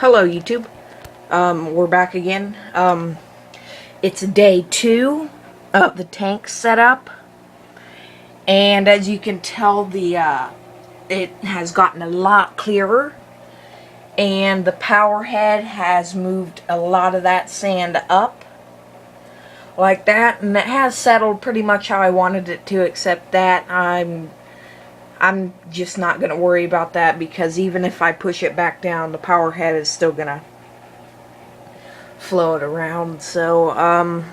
Hello YouTube. We're back again. It's day 2 of the tank setup, and as you can tell, it has gotten a lot clearer, and the power head has moved a lot of that sand up like that, and it has settled pretty much how I wanted it to, except that I'm just not going to worry about that, because even if I push it back down, the power head is still going to flow it around. So,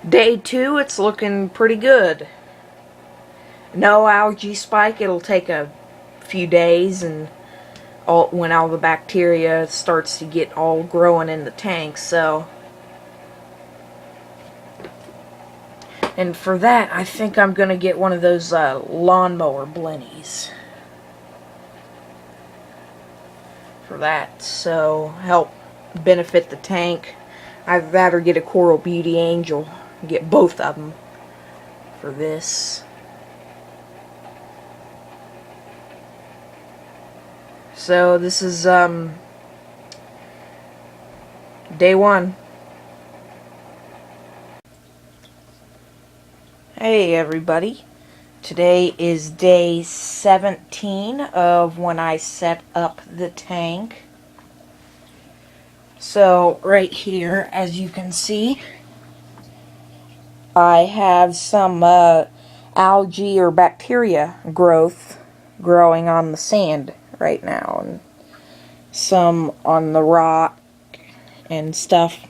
day 2, it's looking pretty good. No algae spike. It'll take a few days, and when all the bacteria starts to get all growing in the tank. So, and for that, I think I'm going to get one of those lawnmower blennies for that, so help benefit the tank. I'd rather get a Coral Beauty Angel, get both of them for this. So this is day 1. Hey everybody, today is day 17 of when I set up the tank. So right here, as you can see, I have some algae or bacteria growth growing on the sand right now, and some on the rock and stuff.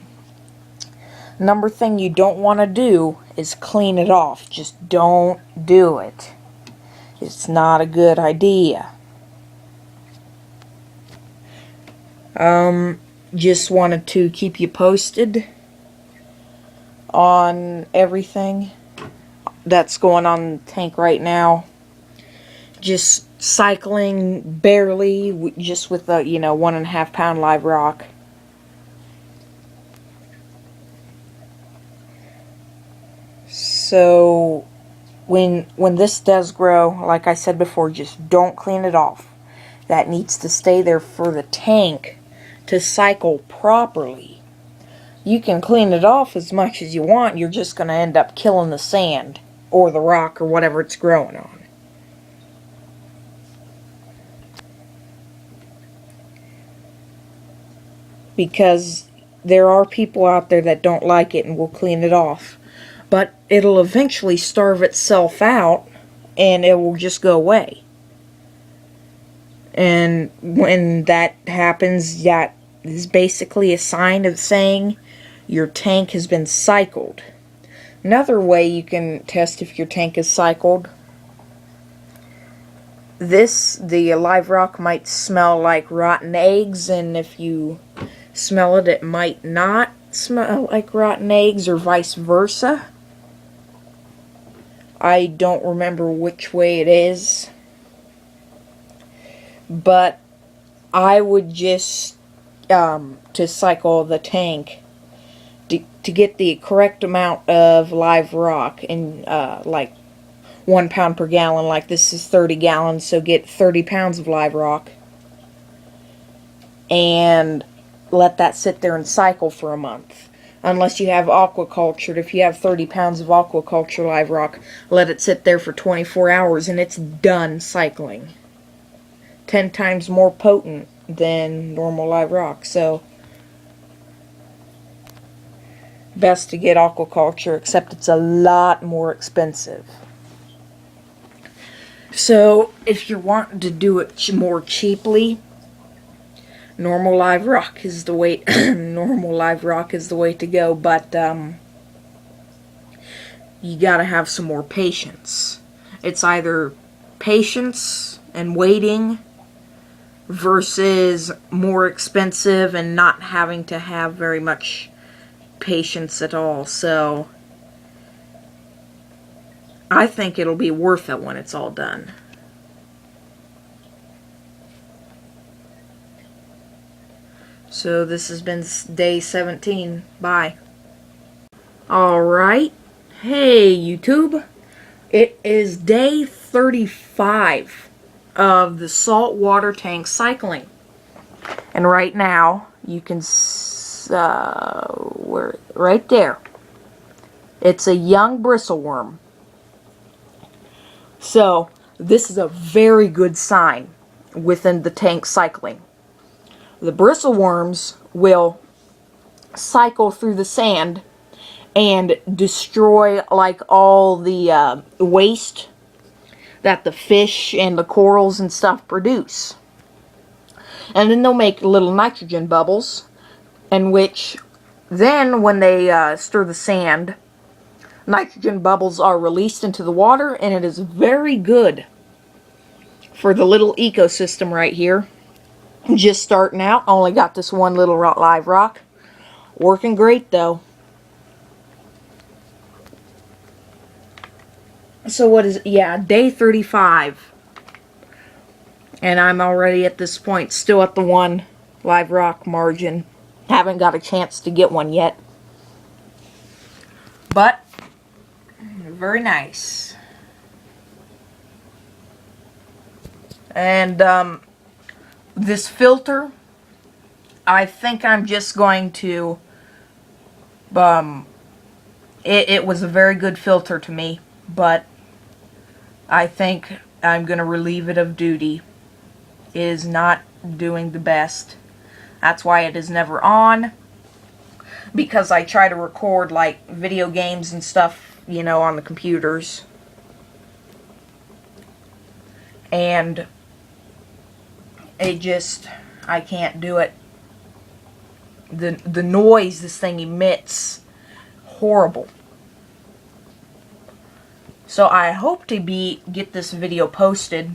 Number thing you don't want to do is clean it off. Just don't do it. It's not a good idea. Just wanted to keep you posted on everything that's going on in the tank right now. Just cycling barely, just with a 1.5 pound live rock. So when this does grow, like I said before, just don't clean it off. That needs to stay there for the tank to cycle properly. You can clean it off as much as you want, you're just going to end up killing the sand or the rock or whatever it's growing on. Because there are people out there that don't like it and will clean it off. But it'll eventually starve itself out, and it will just go away. And when that happens, that is basically a sign of saying your tank has been cycled. Another way you can test if your tank is cycled, the live rock might smell like rotten eggs, and if you smell it, it might not smell like rotten eggs, or vice versa. I don't remember which way it is, but I would just to cycle the tank to get the correct amount of live rock in like 1 pound per gallon. Like this is 30 gallons, so get 30 pounds of live rock and let that sit there and cycle for a month. Unless you have aquaculture. If you have 30 pounds of aquaculture live rock, let it sit there for 24 hours and it's done cycling. 10 times more potent than normal live rock. So, best to get aquaculture, except it's a lot more expensive. So, if you're wanting to do it more cheaply, normal live rock is the way. Normal live rock is the way to go, but you gotta have some more patience. It's either patience and waiting versus more expensive and not having to have very much patience at all. So I think it'll be worth it when it's all done. So this has been day 17. Bye. Alright. Hey YouTube. It is day 35 of the saltwater tank cycling. And right now, you can, right there, it's a young bristleworm. So, this is a very good sign within the tank cycling. The bristleworms will cycle through the sand and destroy like all the waste that the fish and the corals and stuff produce. And then they'll make little nitrogen bubbles, in which then when they stir the sand, nitrogen bubbles are released into the water, and it is very good for the little ecosystem right here. Just starting out. Only got this one little live rock. Working great though. So what is it? Yeah, day 35. And I'm already at this point still at the one live rock margin. Haven't got a chance to get one yet. But very nice. And this filter, I think I'm just going to it was a very good filter to me, but I think I'm going to relieve it of duty. It is not doing the best. That's why it is never on, because I try to record like video games and stuff, you know, on the computers. And it just, I can't do it. The noise this thing emits, horrible. So I hope to get this video posted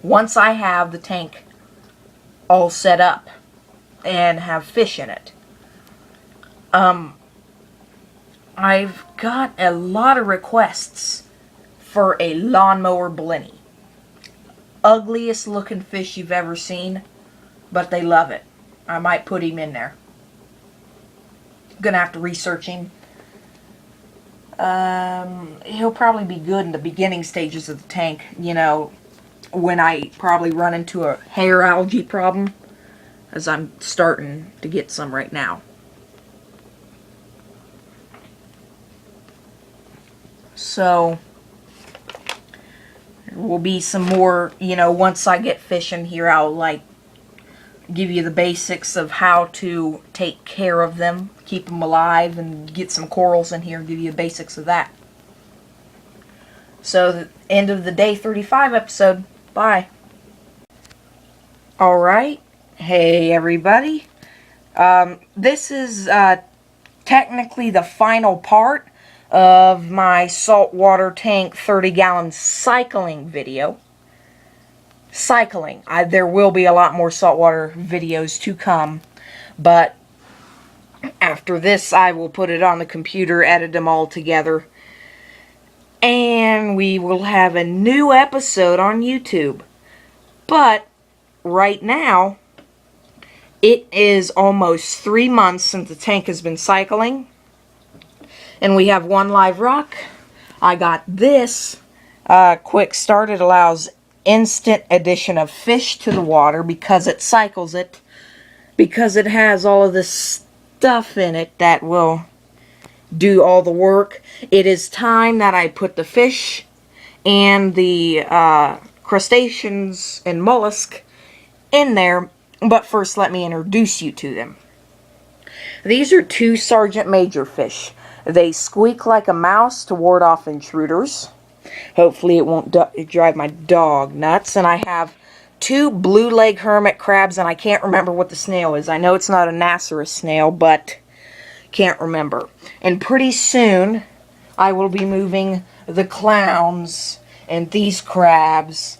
once I have the tank all set up and have fish in it. I've got a lot of requests for a lawnmower blenny. Ugliest looking fish you've ever seen, but they love it. I might put him in there. Gonna have to research him. He'll probably be good in the beginning stages of the tank, you know, when I probably run into a hair algae problem, as I'm starting to get some right now. So there will be some more, you know, once I get fishing here, I'll like give you the basics of how to take care of them, keep them alive, and get some corals in here, give you the basics of that. So, the end of the day 35 episode. Bye. Alright. Hey, everybody. This is technically the final part of my saltwater tank 30-gallon cycling video. Cycling. There will be a lot more saltwater videos to come, but after this I will put it on the computer, edit them all together, and we will have a new episode on YouTube. But right now it is almost 3 months since the tank has been cycling, and we have one live rock. I got this quick start. It allows instant addition of fish to the water because it cycles it, because it has all of this stuff in it that will do all the work. It is time that I put the fish and the crustaceans and mollusk in there, but first let me introduce you to them. These are 2 Sergeant Major fish. They squeak like a mouse to ward off intruders. Hopefully it won't drive my dog nuts. And I have 2 blue leg hermit crabs, and I can't remember what the snail is. I know it's not a Nasserus snail, but can't remember. And pretty soon I will be moving the clowns and these crabs.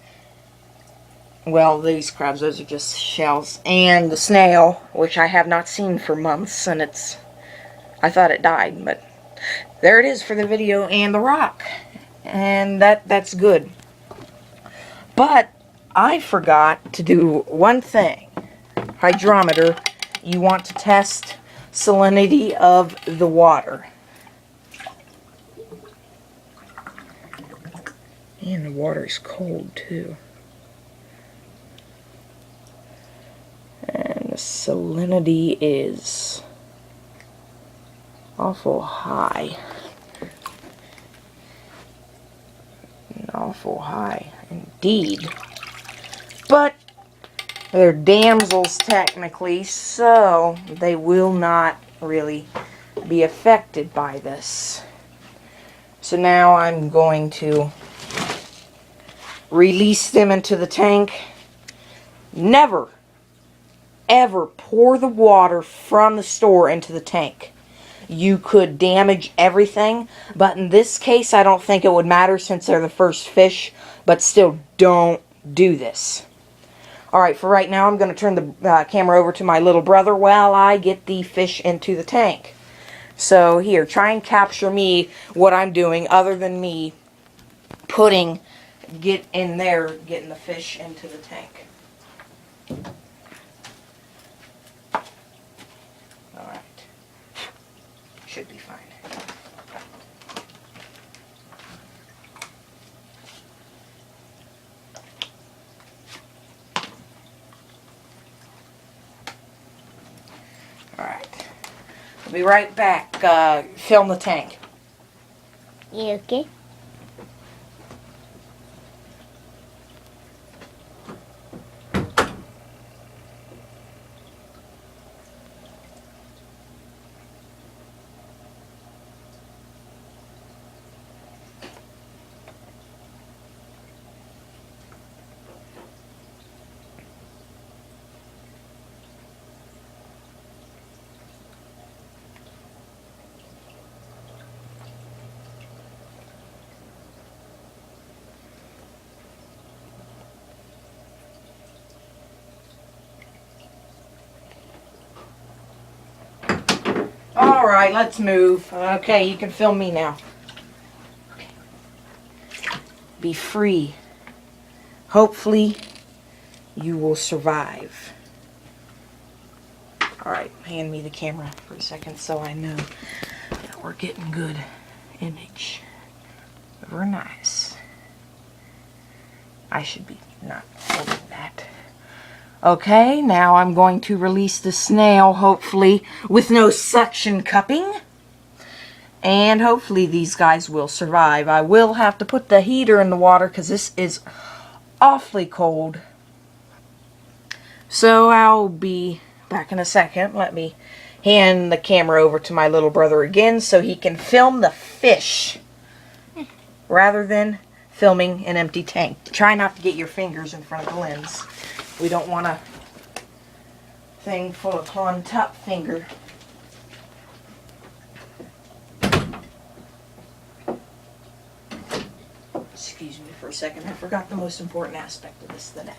Well, these crabs, those are just shells. And the snail, which I have not seen for months, and I thought it died, but there it is for the video, and the rock. And that's good. But I forgot to do one thing. Hydrometer. You want to test salinity of the water. And the water is cold too. salinity is awful high. Awful high indeed. But they're damsels technically, so they will not really be affected by this. So now I'm going to release them into the tank. Never, ever pour the water from the store into the tank. You could damage everything, but in this case I don't think it would matter since they're the first fish, but still don't do this. Alright, for right now I'm going to turn the camera over to my little brother while I get the fish into the tank. So here, try and capture me what I'm doing other than me getting the fish into the tank. Alright. Should be fine. Alright. I'll be right back. Film the tank. You okay? Alright, let's move. Okay, you can film me now. Be free. Hopefully, you will survive. Alright, hand me the camera for a second so I know that we're getting good image. Very nice. I should be not holding that. Okay, now I'm going to release the snail, hopefully, with no suction cupping. And hopefully these guys will survive. I will have to put the heater in the water because this is awfully cold. So I'll be back in a second. Let me hand the camera over to my little brother again so he can film the fish rather than filming an empty tank. Try not to get your fingers in front of the lens. We don't want a thing full of on-top finger. Excuse me for a second. I forgot the most important aspect of this, the net.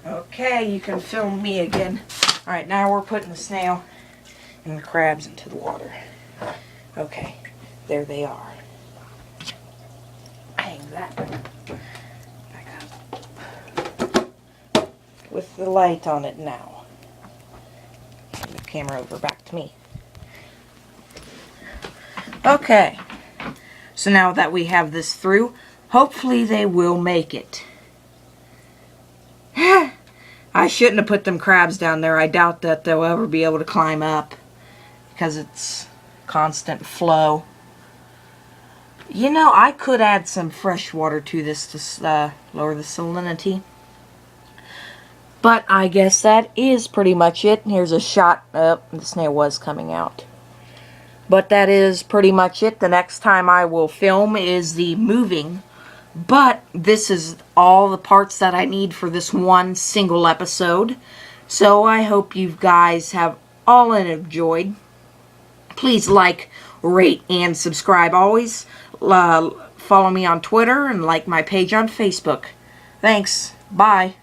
Okay, you can film me again. Alright, now we're putting the snail and the crabs into the water. Okay, there they are. Hang that back up. With the light on it now. Turn the camera over back to me. Okay, so now that we have this through, hopefully they will make it. I shouldn't have put them crabs down there. I doubt that they'll ever be able to climb up because it's constant flow. You know, I could add some fresh water to this to lower the salinity. But I guess that is pretty much it. Here's a shot. The snail was coming out. But that is pretty much it. The next time I will film is the moving. But this is all the parts that I need for this one single episode. So I hope you guys have all enjoyed. Please like, rate, and subscribe. Always follow me on Twitter and like my page on Facebook. Thanks. Bye.